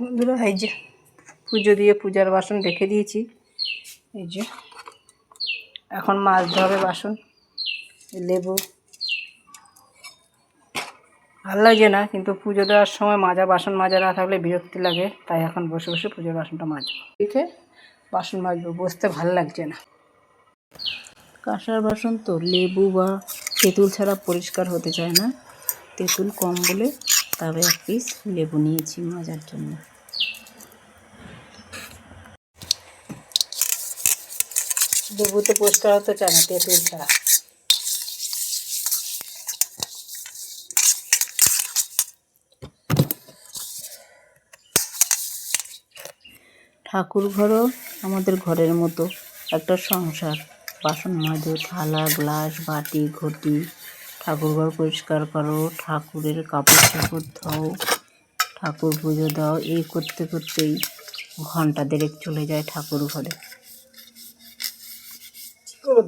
বন্ধুরা এই যে পুজো দিয়ে পূজার বাসন রেখে দিয়েছি। এই যে এখন মাজতে হবে বাসন। লেবু ভালো লাগে না, কিন্তু পুজো দেওয়ার সময় বাসন মাজা না থাকলে বিরক্তি লাগে, তাই এখন বসে বসে পুজোর বাসনটা মাজবো। দেখে বাসন মাজবো, বসতে ভালো লাগছে না। কাঁসার বাসন তো লেবু বা তেঁতুল ছাড়া পরিষ্কার হতে চায় না। তেঁতুল কম বলে তবে এক পিস লেবু নিয়েছি মাজার জন্য। লেবুতে পরিষ্কার হতে চায় না তেঁতুল ছাড়া। ঠাকুর ঘরও আমাদের ঘরের মতো একটা সংসার। বাসন মাজো, থালা গ্লাস বাটি ঘটি, ঠাকুর ঘর পরিষ্কার করো, ঠাকুরের কাপড় চাপড় ধোও, ঠাকুর পুজো দাও, এই করতে করতেই ঘন্টা দেড়েক চলে যায় ঠাকুর ঘরে।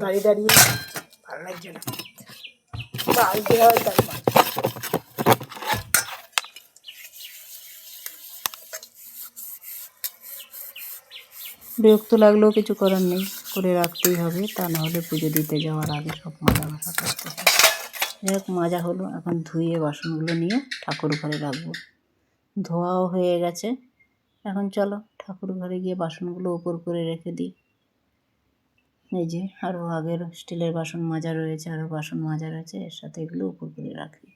দাঁড়িয়ে দাঁড়িয়ে ভালো লাগছে না। বিরক্ত লাগলেও কিছু করার নেই, করে রাখতেই হবে, তা নাহলে পুজো দিতে যাওয়ার আগে সব মাজা ঘষা করতে হবে। যাই হোক, মাজা হলো, এখন ধুয়ে বাসনগুলো নিয়ে ঠাকুর ঘরে রাখবো। ধোয়াও হয়ে গেছে, এখন চলো ঠাকুর ঘরে গিয়ে বাসনগুলো উপর করে রেখে দিই। এই যে আরও আগের স্টিলের বাসন মাজা রয়েছে, আরও বাসন মাজা রয়েছে, এর সাথে এগুলো উপর করে রাখি।